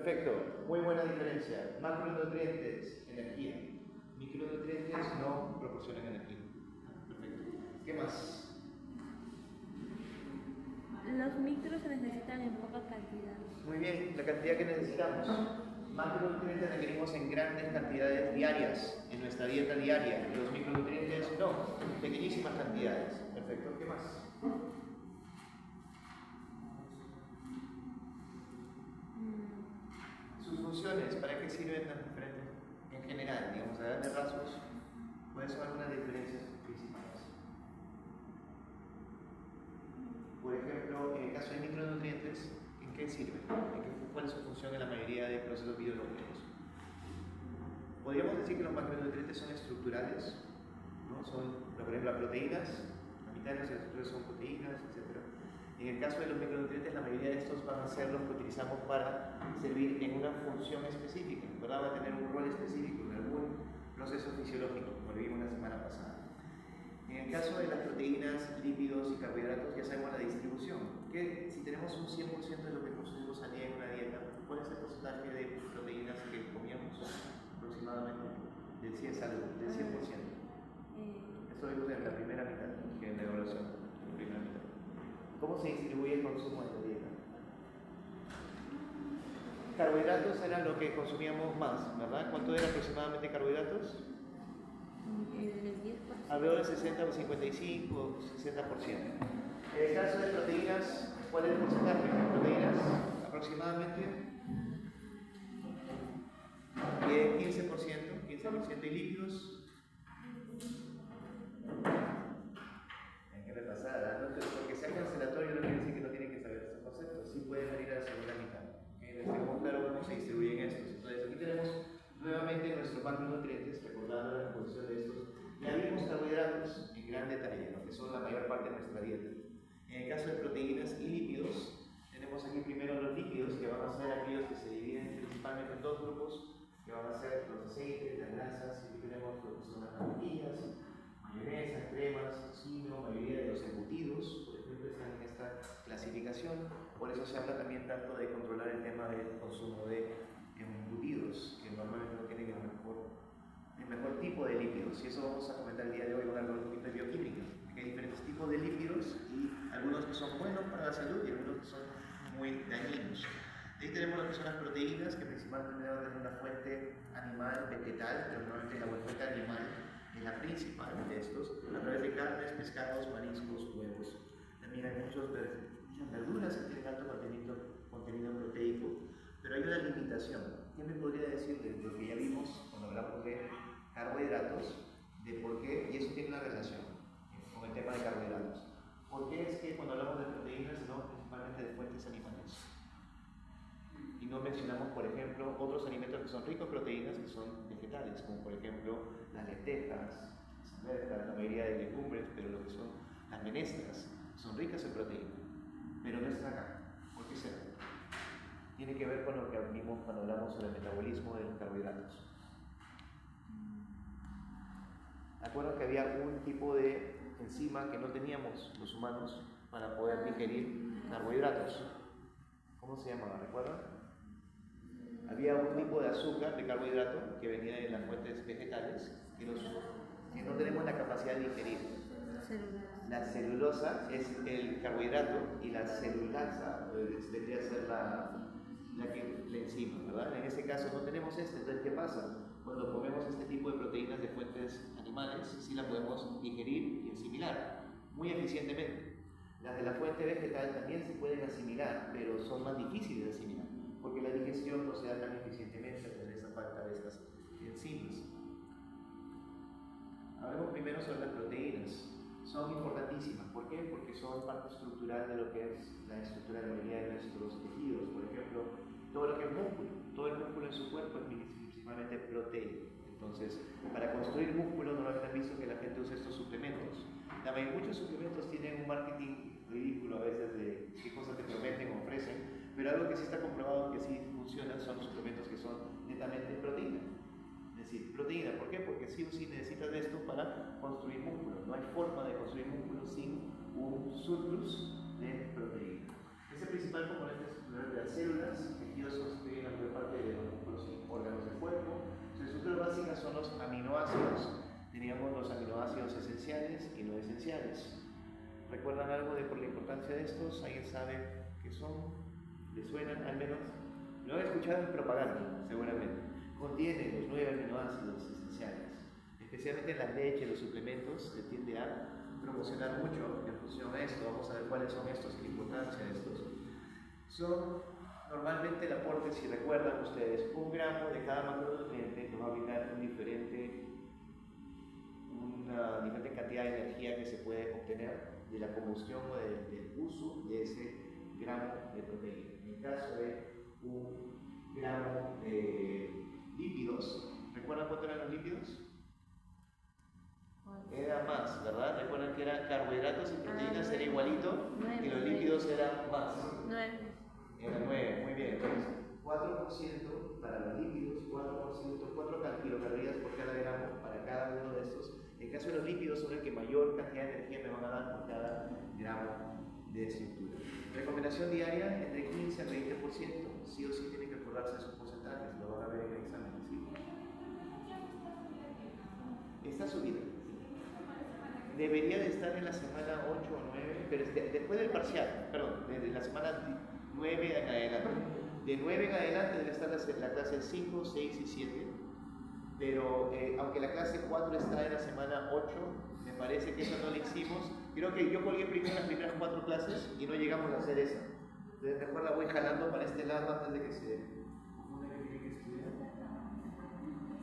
Perfecto, muy buena diferencia. Macronutrientes, energía. Micronutrientes no proporcionan energía. Perfecto. ¿Qué más? Los micros se necesitan en poca cantidad. Muy bien, la cantidad que necesitamos. Macronutrientes requerimos en grandes cantidades diarias, en nuestra dieta diaria. Los micronutrientes no, pequeñísimas cantidades. Perfecto, ¿qué más? Sus funciones, ¿para qué sirven las diferentes? En general, digamos, a grandes rasgos, ¿cuáles son algunas diferencias principales? Por ejemplo, en el caso de micronutrientes, ¿en qué sirven? ¿Cuál es su función en la mayoría de procesos biológicos? Podríamos decir que los macronutrientes son estructurales, ¿no? Son, por ejemplo, las proteínas, la mitad de las estructuras son proteínas, etc. En el caso de los micronutrientes, la mayoría de estos van a ser los que utilizamos para servir en una función específica, ¿verdad? Va a tener un rol específico en algún proceso fisiológico, como lo vimos la semana pasada. En el caso de las proteínas, lípidos y carbohidratos, ya sabemos la distribución, que si tenemos un 100% de lo que consumimos al día en una dieta, ¿cuál es el porcentaje de proteínas que comíamos aproximadamente? Del 100%. Esto vimos en la primera mitad, que en la evaluación, en la primera mitad. ¿Cómo se distribuye el consumo de la dieta? Carbohidratos eran lo que consumíamos más, ¿verdad? ¿Cuánto era aproximadamente carbohidratos? El 10%. Alrededor del 60 o 55, 60%. En el caso de proteínas, ¿cuál es el porcentaje de proteínas? Aproximadamente 15% y lípidos. Hay que repasar, ¿no? Porque sea cancelatorio no quiere decir que no tienen que saber estos conceptos, sí pueden venir a la segunda mitad. Les dejamos claro cómo se distribuyen estos. Entonces aquí tenemos nuevamente nuestros macronutrientes, recordando la composición de estos. Ya vimos carbohidratos en gran detalle, ¿no? Que son la mayor parte de nuestra dieta. En el caso de proteínas y lípidos, tenemos aquí primero los lípidos, que van a ser aquellos que se dividen principalmente en dos grupos, que van a ser los aceites, las grasas, y aquí tenemos lo que son las mantequillas, mayonesa, cremas, tocino, mayoría de los embutidos, por ejemplo, están en esta clasificación. Por eso se habla también tanto de controlar el tema del consumo de embutidos, que normalmente no tienen el mejor tipo de lípidos. Y eso vamos a comentar el día de hoy, vamos a hablar un poquito de bioquímica, que hay diferentes tipos de lípidos y algunos que son buenos para la salud y algunos que son muy dañinos. De ahí tenemos lo que son las proteínas, que principalmente van a tener una fuente animal, vegetal, pero normalmente la fuente animal es la principal de estos, a través de carnes, pescados, mariscos, huevos. También hay muchas verduras que tienen alto contenido proteico, pero hay una limitación. ¿Qué me podría decir de lo que ya vimos cuando hablamos de carbohidratos, de por qué, y eso tiene una relación con el tema de carbohidratos? ¿Por qué es que cuando hablamos de proteínas hablamos principalmente de fuentes animales? Y no mencionamos, por ejemplo, otros alimentos que son ricos en proteínas que son vegetales, como por ejemplo las lentejas, la mayoría de legumbres, pero lo que son las menestras, son ricas en proteína, pero no están acá. ¿Por qué será? Tiene que ver con lo que vimos cuando hablamos sobre el metabolismo de los carbohidratos. ¿Acuerdan que había un tipo de enzima que no teníamos los humanos para poder digerir carbohidratos? ¿Cómo se llamaba? ¿Recuerdan? Había un tipo de azúcar, de carbohidrato, que venía de las fuentes vegetales, que no tenemos la capacidad de digerir. La celulosa es el carbohidrato y la celulasa debería ser la enzima, ¿verdad? En ese caso no tenemos entonces ¿qué pasa? Cuando comemos este tipo de proteínas de fuentes animales, sí la podemos digerir y asimilar muy eficientemente. Las de la fuente vegetal también se pueden asimilar, pero son más difíciles de asimilar, porque la digestión no se da tan eficientemente por esa falta de estas enzimas. Hablemos primero sobre las proteínas. Son importantísimas. ¿Por qué? Porque son parte estructural de lo que es la estructura de la mayoría de nuestros tejidos. Por ejemplo, todo lo que es músculo. Todo el músculo en su cuerpo es principalmente proteico. Entonces, para construir músculo normalmente han visto que la gente usa estos suplementos. Muchos suplementos tienen un marketing ridículo a veces de qué cosas te prometen o ofrecen, pero algo que sí está comprobado que sí funciona son los suplementos que son netamente proteína. Es decir, proteína, ¿por qué? Porque sí o sí necesitas de esto para construir músculo. No hay forma de construir músculo sin un surplus de proteína. Es el principal componente estructural de las células, tejidos constituyen la mayor parte de los órganos del cuerpo. Sus estructuras básicas son los aminoácidos. Teníamos los aminoácidos esenciales y no esenciales. ¿Recuerdan algo de por la importancia de estos? ¿Alguien sabe qué son? ¿Les suenan al menos? Lo han escuchado en propaganda, seguramente. Contienen los 9 aminoácidos esenciales. Especialmente en la leche, los suplementos, se tiende a promocionar mucho en función a esto. Vamos a ver cuáles son estos y la importancia de estos. Son normalmente el aporte, si recuerdan ustedes, 1 gramo de cada macronutriente nos va a brindar una diferente cantidad de energía que se puede obtener de la combustión o del uso de ese gramo de proteína. En el caso de 1 gramo de lípidos, ¿recuerdan cuánto eran los lípidos? Era más, ¿verdad? ¿Recuerdan que eran carbohidratos y proteínas era igualito? 9, Y los lípidos eran más. 9. Era 9, muy bien. Entonces, 4% para los lípidos, 4 kilocalorías por cada gramo para cada uno de estos. En el caso de los lípidos son el que mayor cantidad de energía me van a dar por cada gramo de estructura. Recomendación diaria entre 15 al 20%. Sí o sí tienen que acordarse de sus porcentajes, lo van a ver en el examen. ¿Sí? Está subida. Debería de estar en la semana 8 o 9, pero después del parcial, perdón, desde la semana 9 en adelante. De 9 en adelante debe estar la clase 5, 6 y 7, pero aunque la clase 4 está en la semana 8, me parece que eso no la hicimos. Creo que yo colgué primero las primeras 4 clases y no llegamos a hacer esa. Entonces mejor la voy jalando para este lado antes de que se...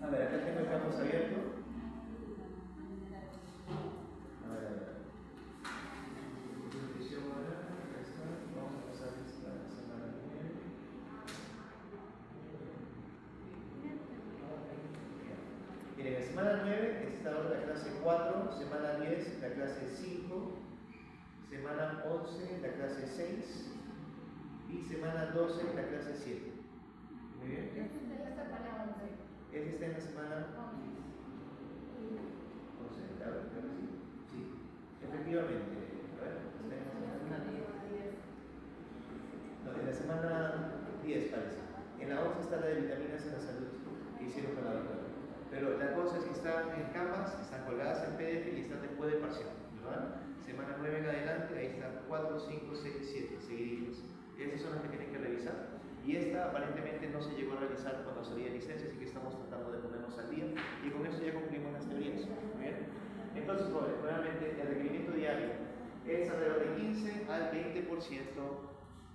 A ver, acá tengo el campus abierto. En la semana 9 está ahora la clase 4, semana 10 la clase 5, semana 11 la clase 6 y semana 12 la clase 7. Muy bien. Ese está en la semana 11, claro, sí. Efectivamente. A ver, está en la semana 10. No, en la semana 10 parece. En la 11 está la de vitaminas en la salud que hicieron con la doctora. Pero la cosa es que están en camas, están colgadas en PDF y están después del parcial, ¿verdad? Semana 9 en adelante, ahí están 4, 5, 6, 7, seguiditos. Esas son las que tienen que revisar. Y esta aparentemente no se llegó a realizar cuando salía de licencia, así que estamos tratando de ponernos al día. Y con eso ya concluimos las teorías. ¿Muy bien? Entonces, jóvenes, nuevamente el requerimiento diario es alrededor de 15 al 20%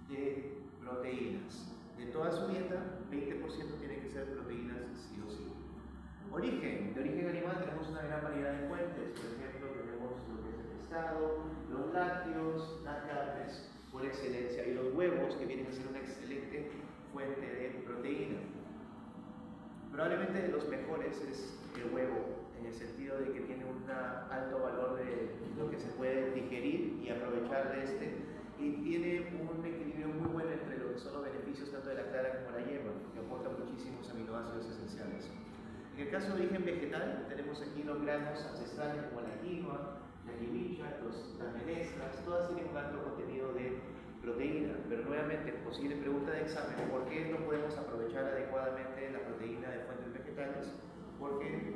de proteínas. De toda su dieta, 20% tiene que ser proteínas sí o sí. Origen. De origen animal tenemos una gran variedad de fuentes. Por ejemplo, tenemos lo que es el pescado, los lácteos, las carnes por excelencia y los huevos, que vienen a ser una excelente fuente de proteína. Probablemente de los mejores es el huevo, en el sentido de que tiene un alto valor de lo que se puede digerir y aprovechar de este, y tiene un equilibrio muy bueno entre lo que son los beneficios tanto de la clara como la yema, que aporta muchísimos aminoácidos esenciales. En el caso de origen vegetal, tenemos aquí los granos ancestrales como la quinoa, la quilicha, las menestras, todas tienen un alto contenido de proteína, pero nuevamente, posible pregunta de examen, ¿por qué no podemos aprovechar adecuadamente la proteína de fuentes vegetales? Porque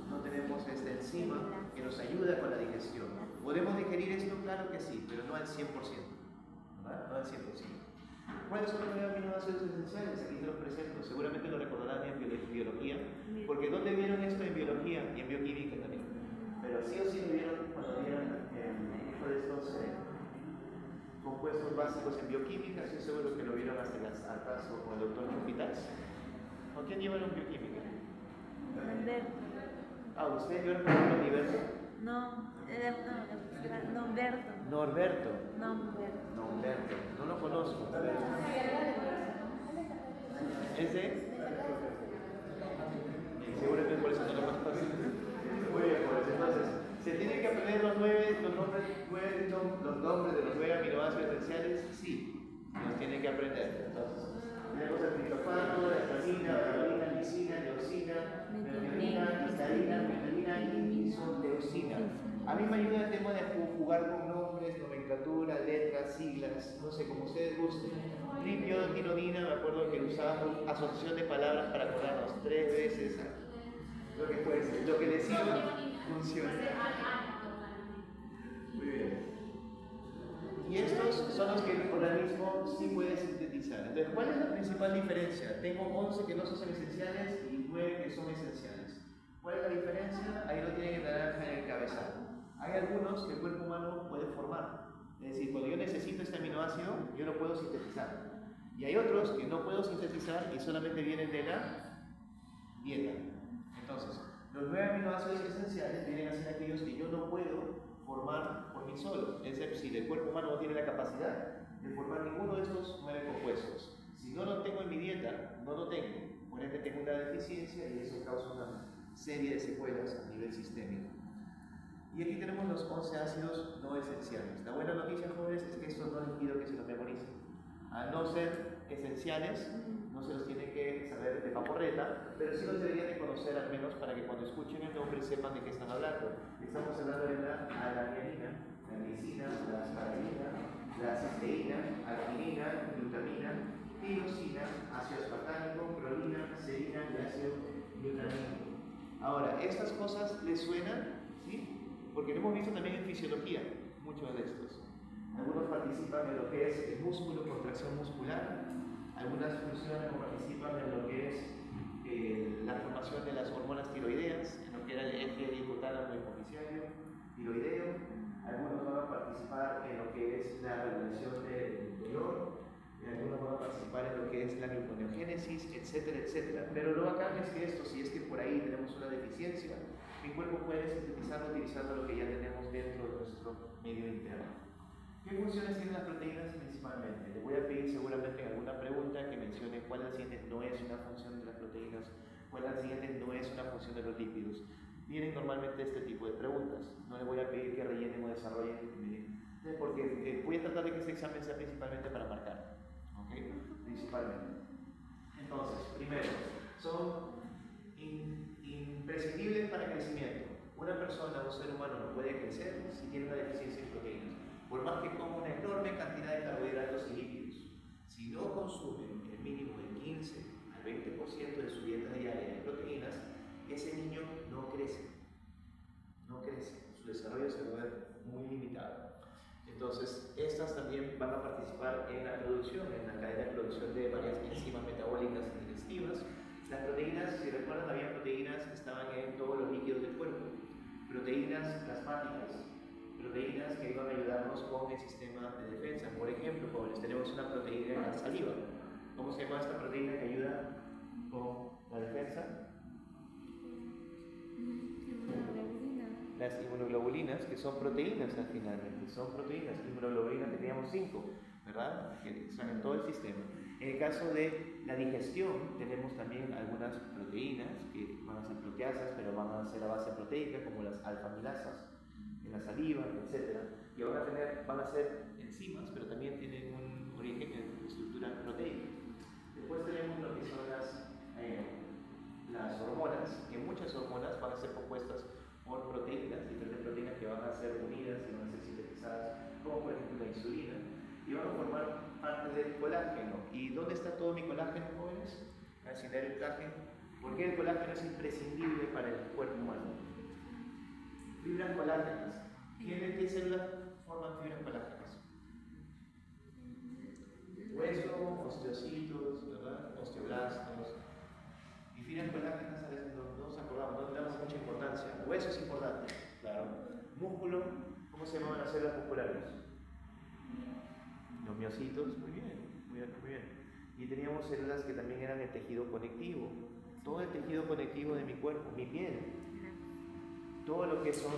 no tenemos esta enzima que nos ayuda con la digestión. ¿Podemos digerir esto? Claro que sí, pero no al 100%, ¿verdad? No al 100%. ¿Cuáles son los 9 aminoácidos esenciales? Aquí se los presento, seguramente lo recordarán en biología, porque ¿dónde vieron esto en biología y en bioquímica también? Pero sí o sí lo vieron cuando vieron el uso de estos compuestos básicos en bioquímica, estoy seguro que lo vieron hasta en las altas o con el doctor Chupitas. ¿Con quién llevaron bioquímica? Norberto. Ah, ¿ustedes llevaron con el Universo? No, Norberto. Norberto. Norberto. Norberto, no lo conozco. ¿Ese? Seguro que por eso no lo conozco. Muy bien, pues entonces, ¿se tienen que aprender los nombres de los 9 aminoácidos esenciales? Sí, los tienen que aprender. Entonces, tenemos el triptofano, la tiamina, valine, lisina, leucina, metionina, histidina, metionina y isoteucina. A mí me ayuda el tema de jugar con nombres nombres, nomenclatura, letras, siglas, no sé, como ustedes gusten. Tripio, tinodina, me acuerdo que usábamos asociación de palabras para acordarnos 3 veces lo que fuese, lo que les sirva, funciona. Muy bien. Y estos son los que el organismo sí puede sintetizar. Entonces, ¿cuál es la principal diferencia? Tengo 11 que no son esenciales y 9 que son esenciales. ¿Cuál es la diferencia? Ahí lo tienen en naranja en el cabezal. Hay algunos que el cuerpo humano puede formar. Es decir, cuando yo necesito este aminoácido, yo lo puedo sintetizar. Y hay otros que no puedo sintetizar y solamente vienen de la dieta. Entonces, los 9 aminoácidos esenciales vienen a ser aquellos que yo no puedo formar por mí solo. Es decir, el cuerpo humano no tiene la capacidad de formar ninguno de estos 9 compuestos. Si no lo tengo en mi dieta, no lo tengo. Por ende, tengo una deficiencia y eso causa una serie de secuelas a nivel sistémico. Y aquí tenemos los 11 ácidos no esenciales. La buena noticia, jóvenes, es que esto no les pido que se los memoricen. Al no ser esenciales, no se los tienen que saber de paporreta, pero sí los deberían de conocer al menos para que cuando escuchen el nombre sepan de qué están hablando. Estamos hablando de la alanina, la glicina, la asparagina, la cisteína, arginina, glutamina, tirosina, ácido aspartánico, prolina, serina y ácido glutamínico. Ahora, estas cosas les suenan, ¿sí? Porque lo hemos visto también en fisiología, muchos de estos. Algunos participan en lo que es el músculo, contracción muscular, algunas funcionan o participan en lo que es la formación de las hormonas tiroideas, en lo que era el eje hipotálamo hipofisiario, tiroideo, algunos van a participar en lo que es la regulación del dolor, algunos van a participar en lo que es la gluconeogénesis, etcétera, etcétera. Pero lo bacán es que esto, si es que por ahí tenemos una deficiencia, mi cuerpo puede sintetizarlo utilizando lo que ya tenemos dentro de nuestro medio interno. ¿Qué funciones tienen las proteínas principalmente? Les voy a pedir seguramente en alguna pregunta que mencione cuál de las siguientes no es una función de las proteínas, cuál de las siguientes no es una función de los lípidos. Vienen normalmente este tipo de preguntas. No les voy a pedir que rellenen o desarrollen, porque voy a tratar de que este examen sea principalmente para marcar. ¿Ok? Principalmente. Entonces, primero, son imprescindibles para el crecimiento. Una persona, un ser humano, no puede crecer si tiene una deficiencia en proteínas. Por más que coma una enorme cantidad de carbohidratos y lípidos, si no consumen el mínimo de 15 al 20% de su dieta diaria de proteínas, ese niño no crece. No crece. Su desarrollo se va a ver muy limitado. Entonces, estas también van a participar en la producción, en la cadena de producción de varias enzimas metabólicas y digestivas. Las proteínas, si recuerdan, había proteínas que estaban en todos los líquidos del cuerpo. Proteínas plasmáticas, proteínas que iban a ayudarnos con el sistema de defensa. Por ejemplo, jóvenes, tenemos una proteína en la saliva. ¿Cómo se llama esta proteína que ayuda con la defensa? Las inmunoglobulinas, que son proteínas al final, son proteínas. Inmunoglobulinas teníamos 5, ¿verdad? Que están en todo el sistema. En el caso de la digestión, tenemos también algunas proteínas que van a ser proteasas, pero van a ser a base proteica, como las alfamilasas en la saliva, etc. Que van a ser enzimas, pero también tienen un origen en estructura proteica. Después tenemos lo que son las hormonas, que muchas hormonas van a ser compuestas por proteínas, diferentes proteínas que van a ser unidas y van a ser sintetizadas, como por ejemplo la insulina, y van a formar parte del colágeno. ¿Y dónde está todo mi colágeno, jóvenes? Al cinerotaje. ¿Por qué el colágeno es imprescindible para el cuerpo humano? Fibras colágenas. ¿Qué células forman fibras colágenas? Hueso, osteocitos, ¿verdad? Osteoblastos. Y fibras colágenas a veces no nos acordamos, no le damos mucha importancia. Hueso es importante, claro. Músculo, ¿cómo se llaman las células musculares? Los miocitos, muy bien, muy bien, muy bien. Y teníamos células que también eran el tejido conectivo. Todo el tejido conectivo de mi cuerpo, mi piel, todo lo que son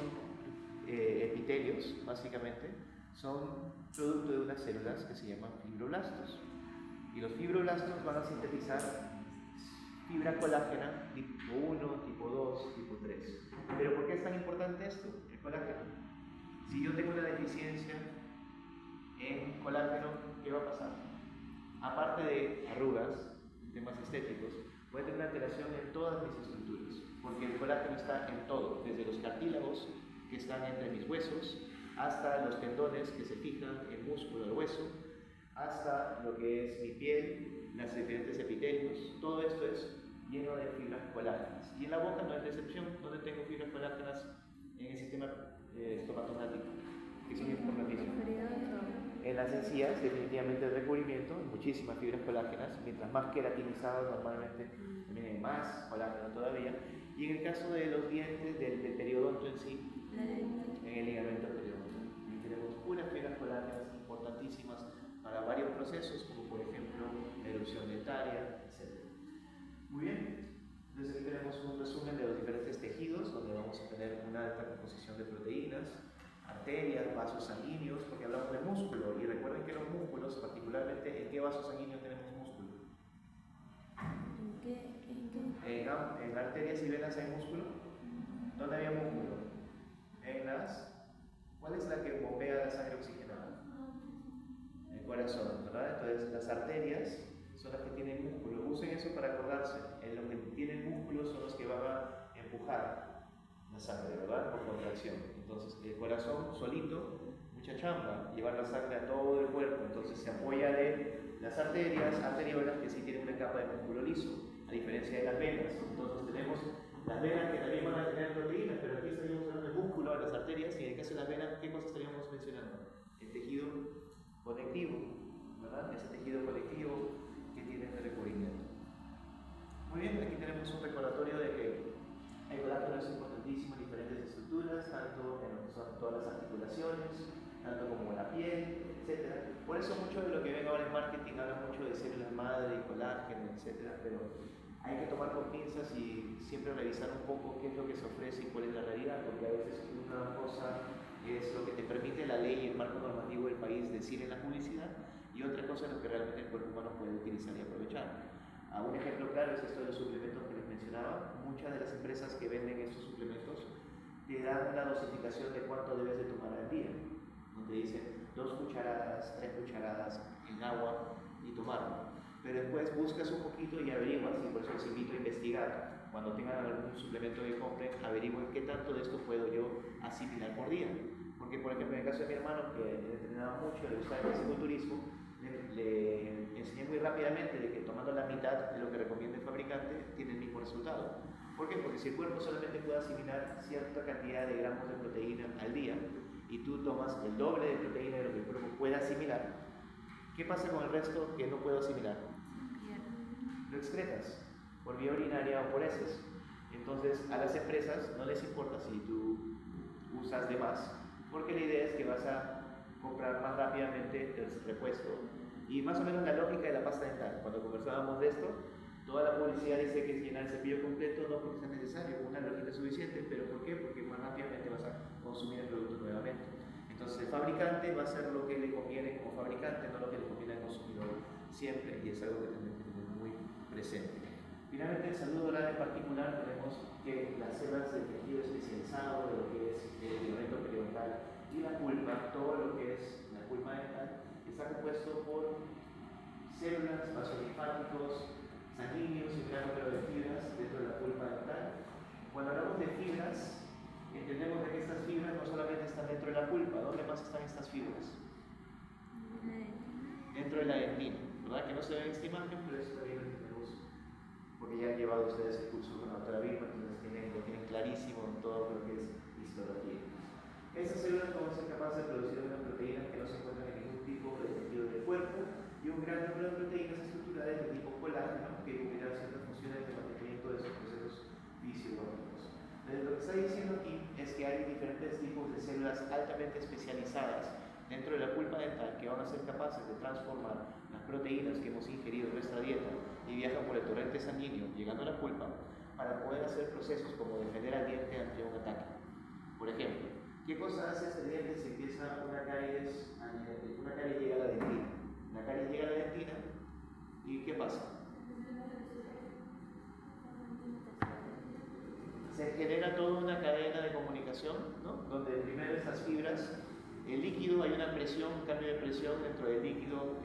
epitelios, básicamente, son producto de unas células que se llaman fibroblastos. Y los fibroblastos van a sintetizar fibra colágena tipo 1, tipo 2, tipo 3. ¿Pero por qué es tan importante esto, el colágeno? Si yo tengo una deficiencia en colágeno, ¿qué va a pasar? Aparte de arrugas, temas estéticos, voy a tener una alteración en todas mis estructuras, porque el colágeno está en todo, desde los cartílagos que están entre mis huesos, hasta los tendones que se fijan, el músculo, el hueso, hasta lo que es mi piel, las diferentes epitelios. Todo esto es lleno de fibras colágenas. Y en la boca no es la excepción, donde tengo fibras colágenas en el sistema estomatognático, que son importantísimas. En las encías, definitivamente el recubrimiento, muchísimas fibras colágenas, mientras más queratinizado normalmente también hay más colágeno todavía. Y en el caso de los dientes, del periodonto en sí, en el ligamento periodontal, tenemos puras fibras colágenas importantísimas para varios procesos, como por ejemplo la erupción dentaria, etc. Muy bien, entonces aquí tenemos un resumen de los diferentes tejidos, donde vamos a tener una alta composición de proteínas, arterias, vasos sanguíneos, porque hablamos de músculo, y recuerden que los músculos, particularmente, ¿en qué vaso sanguíneo tenemos músculo? En arterias y venas hay músculo. ¿Dónde había músculo? En las... ¿Cuál es la que bombea la sangre oxigenada? El corazón, ¿verdad? Entonces las arterias son las que tienen músculo. Usen eso para acordarse. En los que tienen músculo son los que van a empujar la sangre, ¿verdad? Por contracción. Entonces el corazón solito, mucha chamba, llevar la sangre a todo el cuerpo. Entonces se apoya de las arterias arteriolas que sí tienen una capa de músculo liso, a diferencia de las venas. Entonces tenemos las venas que también van a tener proteínas, pero aquí estaríamos hablando del músculo, de las arterias, y en el caso de las venas, ¿qué cosas estaríamos mencionando? El tejido conectivo, ¿verdad? Ese tejido conectivo que tiene el recubrimiento. Muy bien, aquí tenemos un recordatorio de que el colágeno es importantísimo en diferentes estructuras, tanto en lo que son todas las articulaciones, tanto como la piel, etc. Por eso mucho de lo que ven ahora en marketing habla mucho de células madre y colágeno, etc. Pero hay que tomar con pinzas y siempre revisar un poco qué es lo que se ofrece y cuál es la realidad, porque a veces una cosa es lo que te permite la ley y el marco normativo del país decir en la publicidad, y otra cosa es lo que realmente el cuerpo humano puede utilizar y aprovechar. Un ejemplo claro es esto de los suplementos que les mencionaba. Muchas de las empresas que venden estos suplementos te dan una dosificación de cuánto debes de tomar al día, donde dicen 2 cucharadas, 3 cucharadas en agua y tomarlo. Pero después buscas un poquito y averiguas, y por eso les invito a investigar. Cuando tengan algún suplemento que compren, averigüen qué tanto de esto puedo yo asimilar por día. Porque, por ejemplo, en el caso de mi hermano, que entrenaba mucho, le gustaba el fisiculturismo, le enseñé muy rápidamente de que tomando la mitad de lo que recomienda el fabricante tiene el mismo resultado. ¿Por qué? Porque si el cuerpo solamente puede asimilar cierta cantidad de gramos de proteína al día y tú tomas el doble de proteína de lo que el cuerpo puede asimilar, ¿qué pasa con el resto que no puedo asimilar? Lo excretas por vía urinaria o por heces. Entonces a las empresas no les importa si tú usas de más, porque la idea es que vas a comprar más rápidamente el repuesto. Y más o menos la lógica de la pasta dental. Cuando conversábamos de esto, toda la publicidad dice que es llenar el cepillo completo, no porque sea necesario, con una lógica suficiente, pero ¿por qué? Porque más rápidamente vas a consumir el producto nuevamente. Entonces el fabricante va a hacer lo que le conviene como fabricante, no lo que le conviene al consumidor siempre, y es algo que tenemos que tener muy presente. Finalmente, en salud oral en particular, tenemos que las células del tejido especializado, de lo que es el ligamento periodontal y la pulpa, todo lo que es la pulpa dental, está compuesto por células, vasos linfáticos, sanguíneos y un gran número de fibras dentro de la pulpa dental. Cuando hablamos de fibras, entendemos de que estas fibras no solamente están dentro de la pulpa. ¿Dónde más están estas fibras? Dentro de la dentina, ¿verdad? Que no se ve en esta imagen, pero eso también lo tenemos, porque ya han llevado ustedes el curso con la doctora Vilma, entonces lo tienen clarísimo en todo lo que es histología. Estas células van a ser capaces de producir unas proteínas que no se encuentran en ningún tipo de tejido del cuerpo, y un gran número de proteínas estructurales de tipo colágeno que cumplirán ciertas funciones de mantenimiento de sus procesos fisiológicos. Entonces, lo que está diciendo aquí es que hay diferentes tipos de células altamente especializadas dentro de la pulpa dental que van a ser capaces de transformar las proteínas que hemos ingerido en nuestra dieta y viajan por el torrente sanguíneo llegando a la pulpa para poder hacer procesos como defender al diente ante un ataque. Por ejemplo, ¿qué cosa hace este diente si empieza una caries llega a la dentina? La caries llega a la dentina y ¿qué pasa? Se genera toda una cadena de comunicación, ¿no? Donde primero estas fibras, el líquido, hay una presión, un cambio de presión dentro del líquido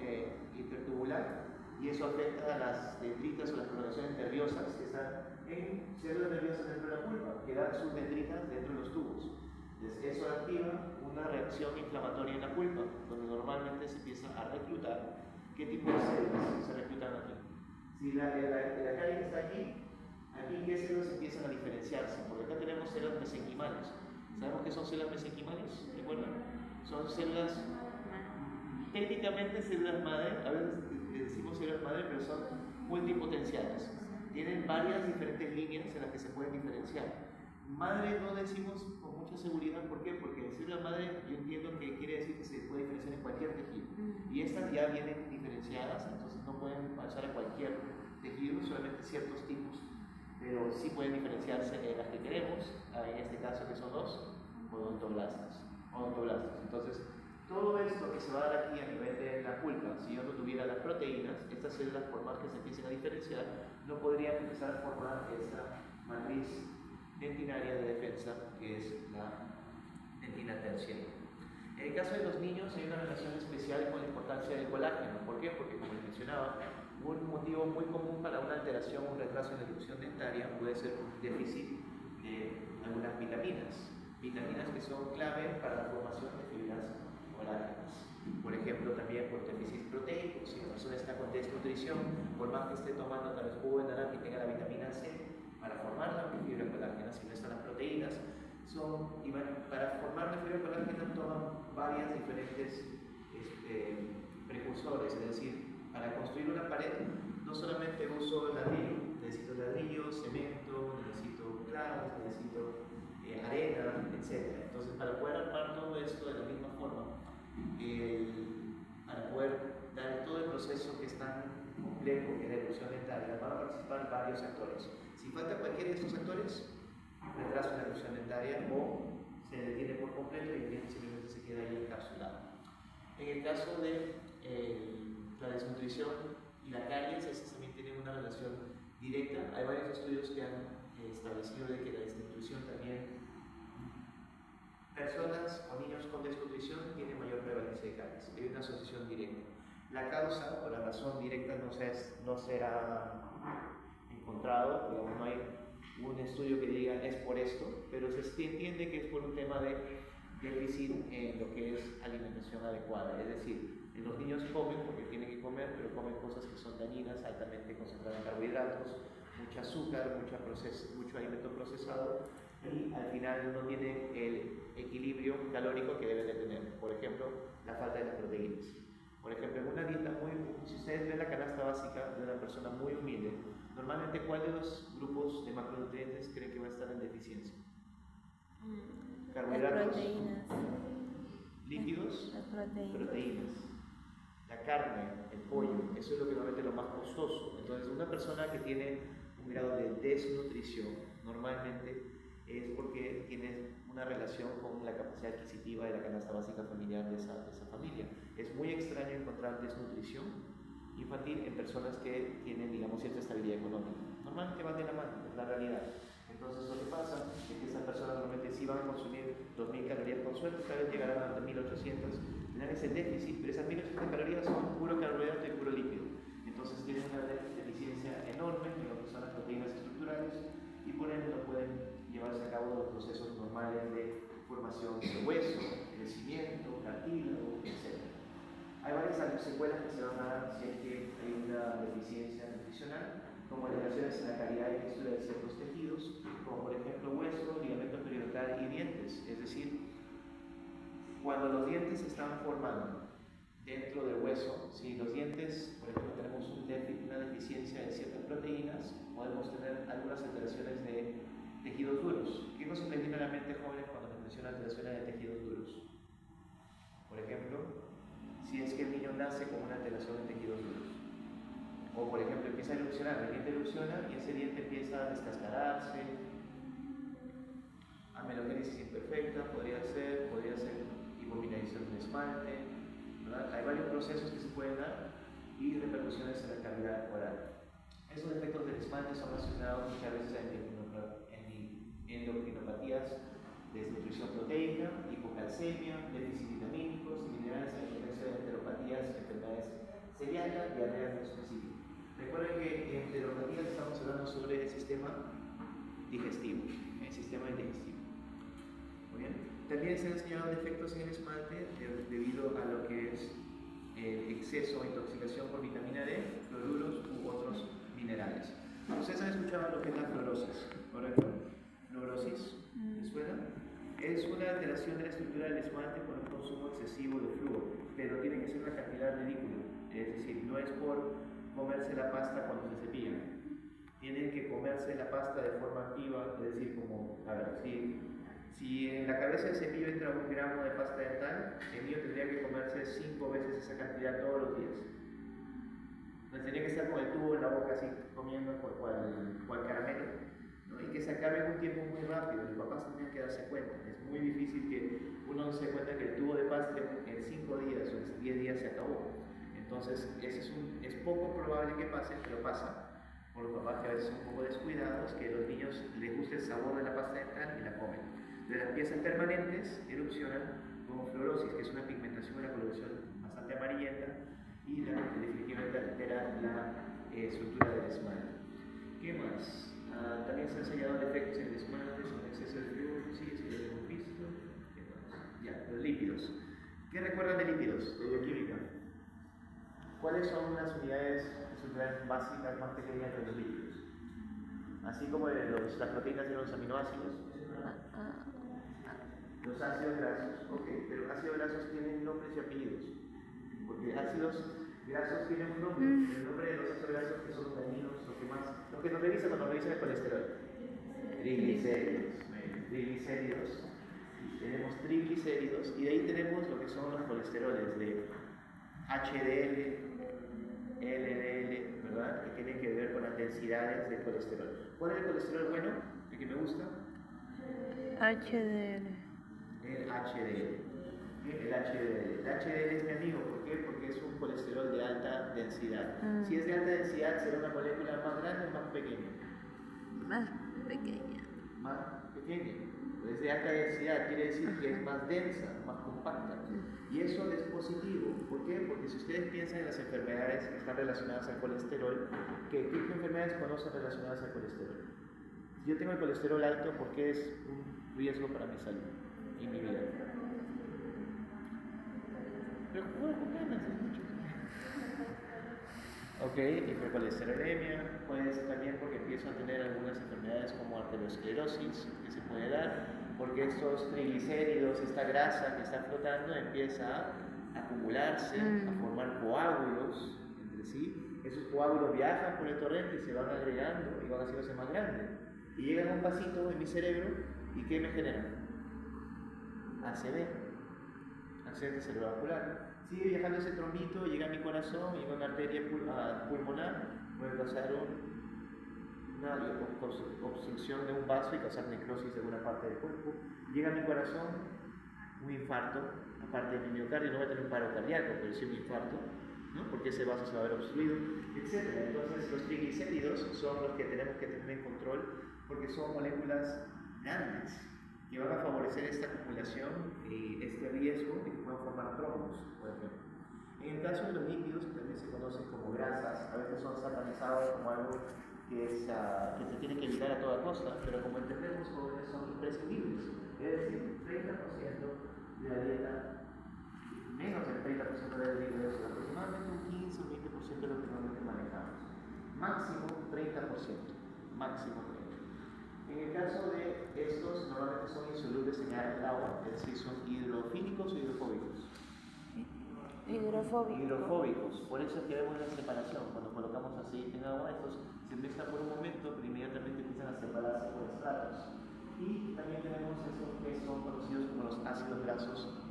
intertubular, y eso afecta a las dendritas o las prolongaciones nerviosas que están en células nerviosas dentro de la pulpa, que dan sus dendritas dentro de los tubos. Entonces, eso activa una reacción reacción inflamatoria en la pulpa, donde normalmente se empieza a reclutar. ¿Qué tipo de células se reclutan aquí? Si la carie está aquí qué células empiezan a diferenciarse, porque acá tenemos células mesenquimales. ¿Sabemos qué son células mesenquimales? ¿Recuerdan? Son células, técnicamente células madre, a veces decimos células madre, pero son multipotenciales. Tienen varias diferentes líneas en las que se pueden diferenciar. Madre no decimos con mucha seguridad, ¿por qué? Porque célula madre yo entiendo que quiere decir que se puede diferenciar en cualquier tejido. Y estas ya vienen diferenciadas, entonces no pueden pasar a cualquier tejido, solamente ciertos tipos. Pero sí pueden diferenciarse en las que queremos, en este caso que son los odontoblastos. Entonces, todo esto que se va a dar aquí a nivel de la pulpa, si yo no tuviera las proteínas, estas células, por más que se empiecen a diferenciar, no podrían empezar a formar esta matriz dentinaria de defensa, que es la dentina terciaria. En el caso de los niños hay una relación especial con la importancia del colágeno. ¿Por qué? Porque, como les mencionaba, un motivo muy común para una alteración o un retraso en la evolución dentaria puede ser un déficit de algunas vitaminas que son clave para la formación de fibras colágenas. Por ejemplo, también por déficit proteico. Si la persona está con desnutrición, por más que esté tomando tal vez jugo de naranja y tenga la vitamina C, para formar la fibra colágena, si no están las proteínas, para formar la fibra colágena toman varias diferentes precursores, es decir, para construir una pared no solamente uso ladrillo, necesito ladrillo, cemento, necesito clavos, necesito arena, etc. Entonces, para poder armar todo esto de la misma forma, para poder dar todo el proceso que es tan complejo en la evolución dentaria, van a participar varios actores. Si falta cualquiera de estos actores, retraso en la evolución dentaria o se detiene por completo y el diente simplemente se queda ahí encapsulado. En el caso de la desnutrición y la caries, esas también tienen una relación directa. Hay varios estudios que han establecido de que la desnutrición también, personas o niños con desnutrición tienen mayor prevalencia de caries. Hay una asociación directa. La causa o la razón directa no se ha encontrado, digamos, no hay un estudio que diga es por esto, pero se entiende que es por un tema de déficit en lo que es alimentación adecuada. Es decir, los niños comen porque tienen que comer, pero comen cosas que son dañinas, altamente concentradas en carbohidratos, mucho azúcar, mucho alimento procesado, y al final no tienen el equilibrio calórico que deben de tener. Por ejemplo, la falta de las proteínas. Por ejemplo, en una dieta si ustedes ven la canasta básica de una persona muy humilde, normalmente, ¿cuál de los grupos de macronutrientes creen que va a estar en deficiencia? Carbohidratos, las proteínas, lípidos, las proteínas, la carne, el pollo, eso es lo que normalmente es lo más costoso. Entonces, una persona que tiene un grado de desnutrición, normalmente es porque tiene una relación con la capacidad adquisitiva de la canasta básica familiar de esa familia. Es muy extraño encontrar desnutrición infantil en personas que tienen, digamos, cierta estabilidad económica. Normalmente van de la mano, es la realidad. Entonces, lo que pasa es que esas personas normalmente sí van a consumir 2.000 calorías con suerte, tal vez llegarán a 1.800, tendrán ese déficit, pero esas 1.800 calorías son puro carbohidrato y puro lípido. Entonces, tienen una deficiencia enorme en lo que son las proteínas estructurales y por ende no pueden llevarse a cabo los procesos normales de formación de hueso, crecimiento, cartílago, etc. Hay varias secuelas que se van a dar si es que hay una deficiencia nutricional, como alteraciones en la calidad y textura de ciertos tejidos, como por ejemplo hueso, ligamento periodontal y dientes. Es decir, cuando los dientes se están formando dentro del hueso, si los dientes, por ejemplo, tenemos una deficiencia de ciertas proteínas, podemos tener algunas alteraciones de tejidos duros. ¿Qué nos viene a la mente, jóvenes, cuando se menciona alteraciones de tejidos duros? Por ejemplo, si es que el niño nace con una alteración de tejidos duros. O, por ejemplo, empieza a erupcionar, el diente erupciona y ese diente empieza a descascararse, amelogénesis imperfecta, podría ser hipomineralización de esmalte, ¿verdad? Hay varios procesos que se pueden dar y repercusiones en la calidad oral. Esos efectos del esmalte son relacionados muchas veces a endocrinopatías, desnutrición proteica, hipocalcemia, déficit vitamínicos, minerales, hipertensión, enteropatías, enfermedades celíacas, diarrea no específica. Recuerden que en enteropatías estamos hablando sobre el sistema digestivo, el sistema digestivo. Muy bien. También se han señalado defectos en el esmalte exceso o intoxicación por vitamina D, fluoruros u otros minerales. Ustedes han escuchado lo que es la fluorosis, ¿correcto? Fluorosis, ¿les suena? Es una alteración de la estructura del esmalte por un consumo excesivo de flúor, pero tiene que ser una cantidad ridícula. Es decir, no es por comerse la pasta cuando se cepilla. Tienen que comerse la pasta de forma activa, es decir, como, a ver, si en la cabeza del cepillo entra 1 gramo de pasta dental, el niño tendría que comerse 5 veces esa cantidad todos los días. Entonces tendría que estar con el tubo en la boca así, comiendo cual caramelo, ¿no? Y que se acabe en un tiempo muy rápido. Los papás tendrían que darse cuenta. Es muy difícil que uno se dé cuenta que el tubo de pasta en 5 días o en 10 días se acabó. Entonces, es poco probable que pase, pero pasa. Por los papás que a veces son un poco descuidados, que a los niños les gusta el sabor de la pasta dental y la comen. De las piezas permanentes erupcionan con fluorosis, que es una pigmentación, una coloración bastante amarillenta y definitivamente altera la estructura del esmalte. ¿Qué más? También se han señalado defectos en el esmalte, son exceso de flúor, sí, eso ya lo hemos visto. ¿Qué más? Ya, los lípidos. ¿Qué recuerdan de lípidos, de bioquímica? ¿Cuáles son las unidades básicas más pequeñas de los lípidos? Así como las proteínas y los aminoácidos. Los ácidos grasos, ok, pero ácidos grasos tienen nombres y apellidos. Porque ácidos grasos tienen un nombre. El nombre de los ácidos grasos que son los dañinos, lo que nos revisan cuando nos revisan el colesterol. Triglicéridos. Tenemos triglicéridos y de ahí tenemos lo que son los colesteroles de HDL, LDL, ¿verdad? Que tienen que ver con las densidades del colesterol. ¿Cuál es el colesterol bueno? El que me gusta. HDL. El HDL. El HDL es mi amigo, ¿por qué? Porque es un colesterol de alta densidad. Si es de alta densidad, será una molécula más grande o más pequeña. Más pequeña. Más pequeña. Es de alta densidad, quiere decir que es más densa, más compacta. Y eso es positivo. ¿Por qué? Porque si ustedes piensan en las enfermedades que están relacionadas al colesterol, ¿qué enfermedades conocen relacionadas al colesterol? Si yo tengo el colesterol alto, ¿por qué es un riesgo para mi salud y mi vida? Pero bueno, con ganas, es mucho. Ok, hipercolesterolemia, puede ser también porque empiezo a tener algunas enfermedades como arteriosclerosis que se puede dar, porque estos triglicéridos, esta grasa que está flotando empieza a acumularse, a formar coágulos entre sí. Esos coágulos viajan por el torrente y se van agregando y van haciéndose más grandes. Y llegan a un vasito en mi cerebro y ¿qué me genera? ACV, accidente cerebrovascular. Sigue viajando ese trombito, llega a mi corazón, llega a una arteria pulmonar, puede causar una obstrucción de un vaso y causar necrosis de alguna parte del cuerpo. Llega a mi corazón, un infarto, aparte de mi miocardio, no va a tener un paro cardíaco, pero sí un infarto, ¿no? Porque ese vaso se va a ver obstruido, etc. Entonces, los triglicéridos son los que tenemos que tener en control porque son moléculas grandes que van a favorecer esta acumulación y este riesgo de que puedan formar trombos, por ejemplo. En el caso de los lípidos, que también se conocen como grasas, a veces son satanizados como algo que se tiene que evitar a toda costa, pero como entendemos, jóvenes son imprescindibles. Es decir, 30% de la dieta, menos del 30% de la dieta, aproximadamente un 15 o 20% de lo que normalmente manejamos. Máximo 30%, máximo 30%. En el caso de estos, normalmente son insolubles en el agua, es decir, son hidrofílicos o hidrofóbicos. Hidrofóbicos, por eso es que vemos la separación. Cuando colocamos aceite en agua, estos se mezclan por un momento, pero inmediatamente empiezan a separarse por estratos. Y también tenemos estos que son conocidos como los ácidos grasos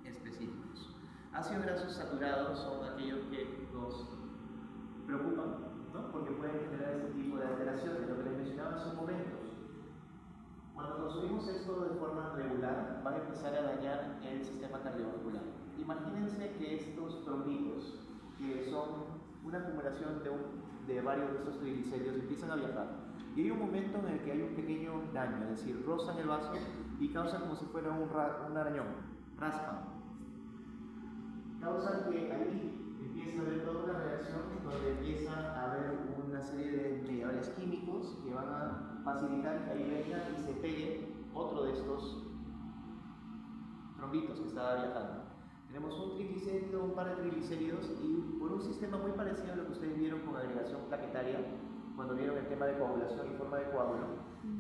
específicos. Ácidos grasos saturados son aquellos que nos preocupan, ¿no? Porque pueden generar este tipo de alteraciones, lo que les mencionaba hace un momento. Cuando consumimos esto de forma regular, van a empezar a dañar el sistema cardiovascular. Imagínense que estos trombitos, que son una acumulación de varios de estos triglicéridos, empiezan a viajar. Y hay un momento en el que hay un pequeño daño, es decir, rozan el vaso y causan como si fuera un arañón, raspan. Causan que ahí empieza a haber toda una reacción donde empieza a haber una serie de mediadores químicos que van a facilitar que ahí venga y se pegue otro de estos trombitos que estaba viajando. Tenemos un triglicérido, un par de triglicéridos y por un sistema muy parecido a lo que ustedes vieron con agregación plaquetaria, cuando vieron el tema de coagulación y forma de coágulo,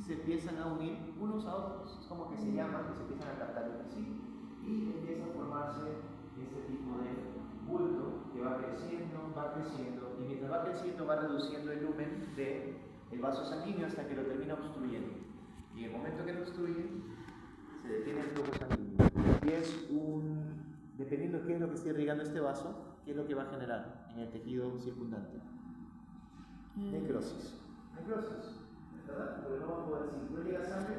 se empiezan a unir unos a otros. Es como que se llaman y se empiezan a captar entre sí y empieza a formarse este tipo de bulto que va creciendo y mientras va creciendo va reduciendo el lumen del vaso sanguíneo hasta que lo termina obstruyendo. Y en el momento que lo obstruye, se detiene el flujo sanguíneo. Y es dependiendo de qué es lo que esté irrigando este vaso, qué es lo que va a generar en el tejido circundante. Necrosis. Necrosis, ¿verdad? Porque no vamos a poder, si no llega sangre,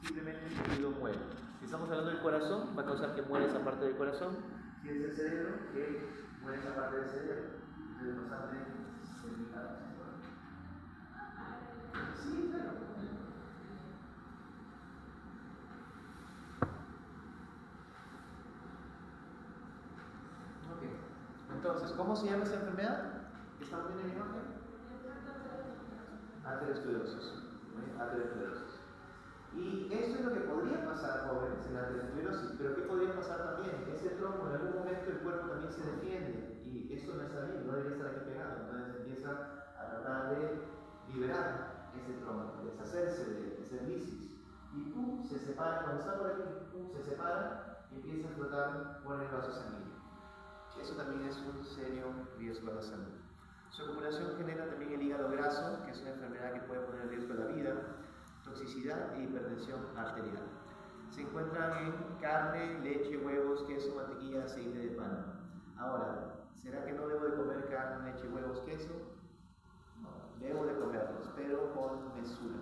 simplemente el tejido muere. Si estamos hablando del corazón, va a causar que muera esa parte del corazón. Si es el cerebro, que muere esa parte del cerebro. Entonces no sangre cervical. Sí, claro. Ok. Entonces, ¿cómo se llama esta enfermedad? ¿Estamos viendo la imagen? Aterosclerosis. Aterosclerosis. Y esto es lo que podría pasar, jóvenes, en la aterosclerosis. Pero ¿qué podría pasar también? Ese trombo, en algún momento el cuerpo también se defiende. Y esto no está bien, no debería estar aquí pegado. Entonces empieza a tratar de liberar ese trombo, deshacerse de ese lisis. Y pum, se separa, cuando está por aquí, pum, se separa y empieza a flotar por el vaso sanguíneo. Eso también es un serio riesgo a la salud. Su acumulación genera también el hígado graso, que es una enfermedad que puede poner en riesgo la vida, toxicidad e hipertensión arterial. Se encuentran en carne, leche, huevos, queso, mantequilla, aceite de palma. Ahora, ¿será que no debo de comer carne, leche, huevos, queso? No, debo de comerlos, pero con mesura.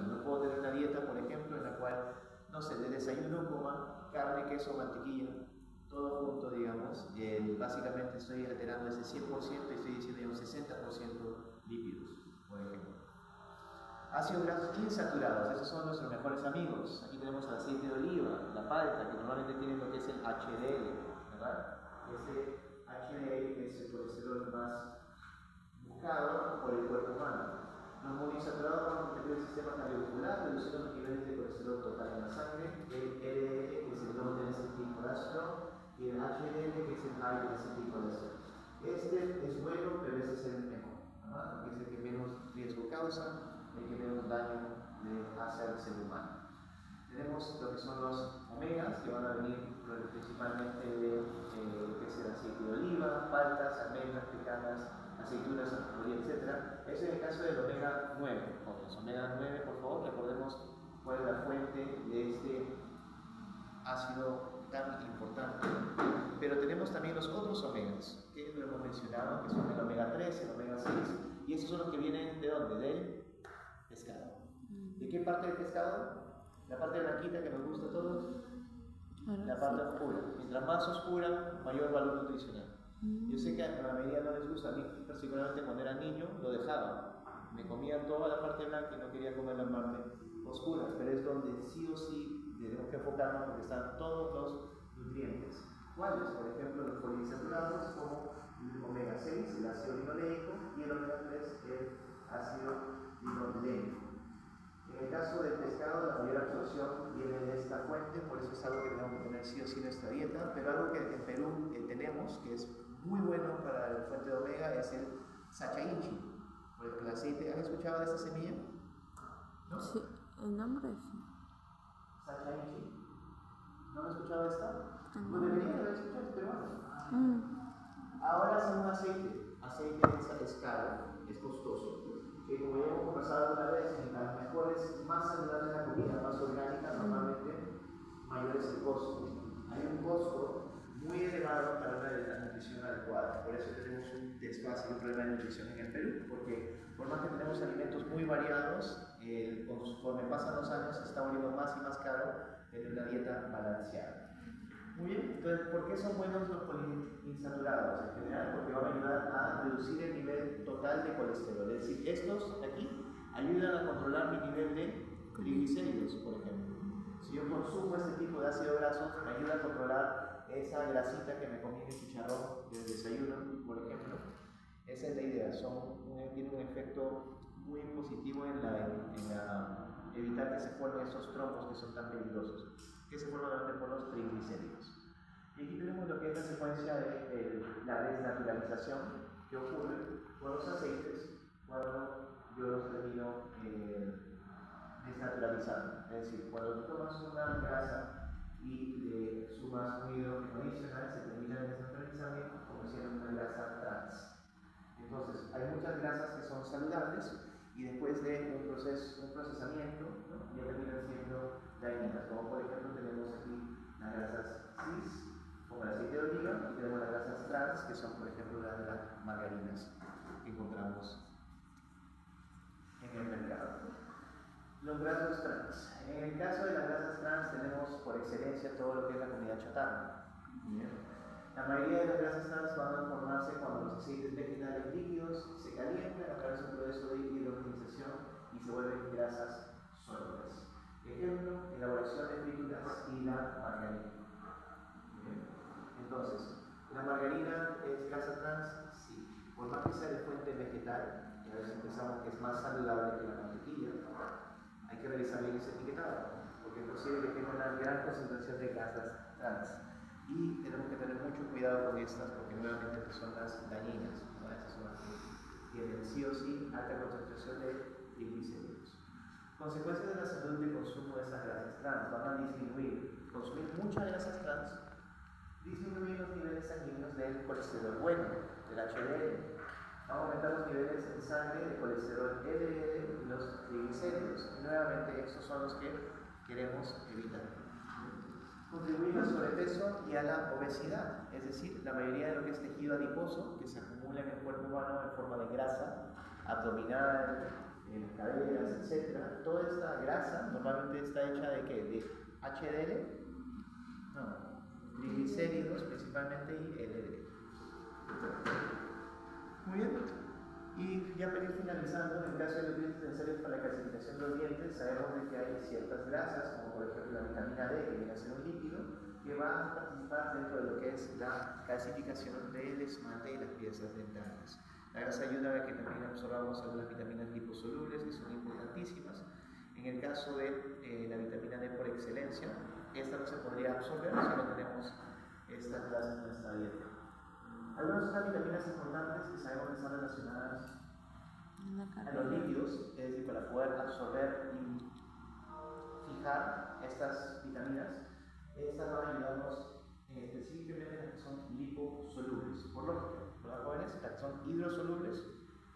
No puedo tener una dieta, por ejemplo, en la cual, no sé, de desayuno coma carne, queso, mantequilla, todo junto, digamos. Básicamente estoy alterando ese 100% y estoy diciendo ya un 60% lípidos, por ejemplo. Ácidos grasos insaturados, esos son nuestros mejores amigos. Aquí tenemos el aceite de oliva, la palta, que normalmente tiene lo que es el HDL, ¿verdad? Ese HDL es el colesterol más buscado por el cuerpo humano. Los monoinsaturados van a competir el sistema cardiovascular, reduciendo los niveles de colesterol total en la sangre, el LDL, que es el low density cholesterol, y el HDL, que es el high density cholesterol. Este es bueno, pero ese es el mejor, ¿verdad? Porque es el que menos riesgo causa, el que menos daño le hace al ser humano. Tenemos lo que son los omegas, que van a venir principalmente de lo que es el aceite de oliva, paltas, almendras, pecanas, aceitunas, etc. Eso es el caso del omega 9. Los omega 9, por favor, recordemos cuál es la fuente de este ácido tan importante. Pero tenemos también los otros omegas, que lo hemos mencionado, que son el omega 3, el omega 6, y esos son los que vienen ¿de dónde? Del pescado. ¿De qué parte del pescado? La parte blanquita que nos gusta a todos, la parte oscura. Mientras más oscura, mayor valor nutricional. Yo sé que a la mayoría no les gusta, a mí particularmente cuando era niño lo dejaba. Me comía toda la parte blanca y no quería comer la parte oscura, pero es donde sí o sí tenemos que enfocarnos porque están todos los nutrientes. ¿Cuáles? Por ejemplo, los poliinsaturados como el omega 6, el ácido linoleico, y el omega 3, el ácido linoleico. En el caso del pescado, la mayor absorción viene de esta fuente, por eso es algo que tenemos que tener sí o sí en nuestra dieta, pero algo que en Perú tenemos, que es muy bueno para la fuente de omega, es el sacha inchi. Por ejemplo, el aceite, ¿han escuchado de esta semilla? ¿No? Sí, el nombre sí. Sacha inchi. ¿No han escuchado de esta? No deberían haber escuchado, es peruano. Ahora hacen un aceite es caro, es costoso. Que como ya hemos conversado alguna vez, en las mejores, más saludables de la comida, más orgánica, normalmente mayor es el costo. Hay un costo muy elevado para una nutrición adecuada. Por eso tenemos un desfase y un problema de nutrición en el Perú, porque por más que tenemos alimentos muy variados, conforme pasan los años se está volviendo más y más caro tener una dieta balanceada. Muy bien, entonces, ¿por qué son buenos los poliinsaturados en general? Porque van a ayudar a reducir el nivel total de colesterol. Es decir, estos de aquí ayudan a controlar mi nivel de triglicéridos, por ejemplo. Si yo consumo este tipo de ácido graso, me ayuda a controlar esa grasita que me comí en el chicharrón del desayuno, por ejemplo. Esa es la idea, tiene un efecto muy positivo en evitar que se formen esos trombos que son tan peligrosos, que se forman por los triglicéridos. Y aquí tenemos consecuencia de la desnaturalización que ocurre con los aceites cuando yo los termino desnaturalizando. Es decir, cuando tú tomas una grasa y le sumas un hidrógeno adicional, se termina desnaturalizando como siendo una grasa trans. Entonces, hay muchas grasas que son saludables y después de un procesamiento, ¿no?, ya terminan siendo dañinas, como por ejemplo tenemos aquí las grasas cis, como el aceite de oliva, y tenemos las grasas trans, que son por ejemplo las de las margarinas que encontramos en el mercado. Los grasas trans. En el caso de las grasas trans tenemos por excelencia todo lo que es la comida chatarra. ¿Bien? La mayoría de las grasas trans van a formarse cuando los aceites vegetales líquidos se calientan a través de un proceso de hidrogenización y se vuelven grasas sólidas. Ejemplo, elaboración de frituras y la margarina. ¿Bien? Entonces, ¿la margarina es grasa trans? Sí. Por más que sea de fuente vegetal, y a veces pensamos que es más saludable que la mantequilla, hay que revisar bien ese etiquetado, porque es posible que tenga una gran concentración de grasas trans. Y tenemos que tener mucho cuidado con estas, porque nuevamente son las dañinas, ¿no? Esas son las que tienen sí o sí alta concentración de triglicéridos. Consecuencias de la salud del consumo de esas grasas trans: van a disminuir, consumir muchas grasas trans, disminuir los niveles sanguíneos del colesterol bueno, del HDL, va a aumentar los niveles en sangre de colesterol LDL y los triglicéridos. Y nuevamente estos son los que queremos evitar. Contribuir al sobrepeso y a la obesidad, es decir, la mayoría de lo que es tejido adiposo que se acumula en el cuerpo humano en forma de grasa abdominal, en las caderas, etc. Toda esta grasa normalmente está hecha ¿de qué? ¿De HDL? No, triglicéridos principalmente y LDL. Muy bien. Y ya para ir finalizando, en el caso de los nutrientes necesarios para la calcificación de los dientes, sabemos de que hay ciertas grasas, como por ejemplo la vitamina D, que viene a ser un lípido, que va a participar dentro de lo que es la calcificación del esmalte y las piezas dentales. La grasa ayuda a que también absorbamos algunas vitaminas liposolubles, que son importantísimas. En el caso de la vitamina D por excelencia, esta no se podría absorber si no tenemos estas grasas en nuestra dieta. Algunas otras vitaminas importantes que sabemos que están relacionadas a los lípidos, es decir, para poder absorber y fijar estas vitaminas, estas van a ayudarnos específicamente en las que son liposolubles. Por lógica, ¿verdad, jóvenes? Las que son hidrosolubles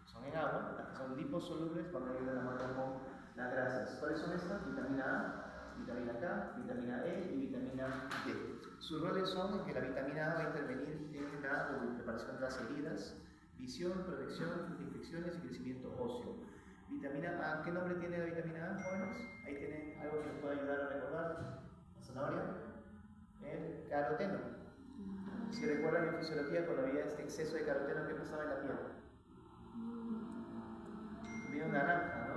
son en agua, las que son liposolubles van a ayudar a la mano con las grasas. ¿Cuáles son estas? Vitamina A, vitamina K, vitamina E y vitamina D. Sus roles son que la vitamina A va a intervenir en la preparación de las heridas, visión, protección de infecciones y crecimiento óseo. Vitamina A, ¿qué nombre tiene la vitamina A, jóvenes? Ahí tienen algo que nos puede ayudar a recordar. La zanahoria, el caroteno. Si recuerdan en fisiología, cuando había este exceso de caroteno, ¿qué pasaba en la piel? Había una naranja, ¿no?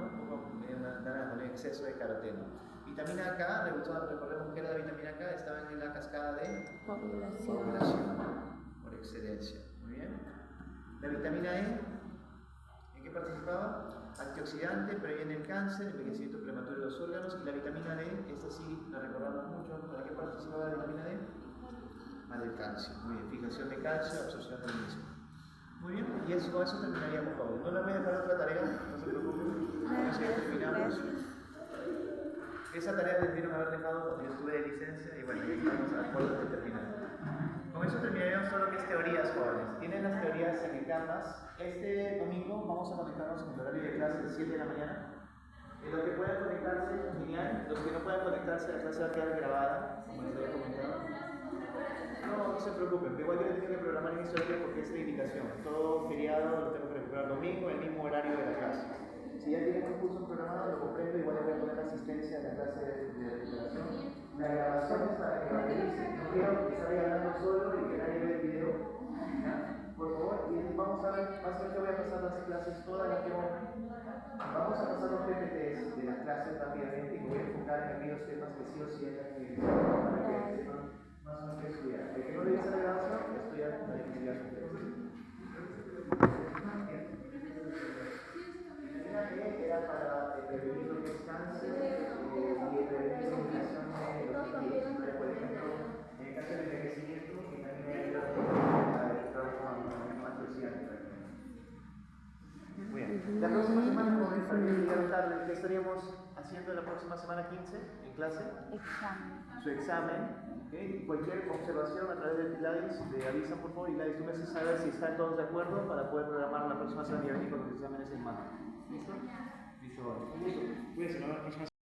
Había una naranja, un exceso de caroteno. Vitamina K, recordemos que era la vitamina K, estaba en la cascada de coagulación por excelencia. Muy bien. La vitamina E, ¿en qué participaba? Antioxidante, previene el cáncer, envejecimiento prematuro de los órganos. Y la vitamina D, esta sí la recordamos mucho. ¿Para qué participaba la vitamina D? Para el calcio. Muy bien, fijación de calcio, absorción del mismo. Muy bien, y eso, con eso terminaríamos, Pablo. No les voy a dejar otra tarea, no se preocupen. Con eso ya terminamos. Esa tarea debieron haber dejado cuando yo estuve de licencia y bueno, ya estamos a puertas de terminar. Con eso terminaríamos todo lo que es teorías, jóvenes. Tienen las teorías en el Canvas. Este domingo vamos a conectarnos con el horario de clase de 7 de la mañana. Los que puedan conectarse, genial. Los que no puedan conectarse, la clase va a quedar grabada, como les había comentado. No se preocupen, pero igual yo tengo que programar en ese horario porque es la indicación. Todo feriado lo tengo que recuperar domingo, el mismo horario de la clase. Si ya tienen un curso programado, lo comprendo, igual les voy a poner la asistencia de la clase de recuperación. La grabación es para que lo realicen. No quiero que salga hablando solo y que nadie vea el video. ¿Ya? Por favor, y vamos a ver, básicamente voy a pasar las clases todas las que van. Vamos a pasar los PPTs de las clases rápidamente y me voy a enfocar en aquellos temas que sí o sí hay que para que sepan más o menos qué estudiar. El que no le dice la grabación, estudiar la actividad completa. Era para prevenir lo que es cáncer y prevenir la inflación de los tejidos. Por ejemplo, en el caso del envejecimiento, que también hay La próxima semana, como ven, también llegaron tarde, ¿qué estaríamos haciendo la próxima semana 15 en clase? Examen. Su examen. ¿Okay? Cualquier observación a través de Gladys, le avisan por favor y Gladys, tú me haces saber si están todos de acuerdo para poder programar la próxima semana y venir con los exámenes en mano. ¿Listo? Listo, vale. Un gusto. Cuídense, nos vemos la próxima semana.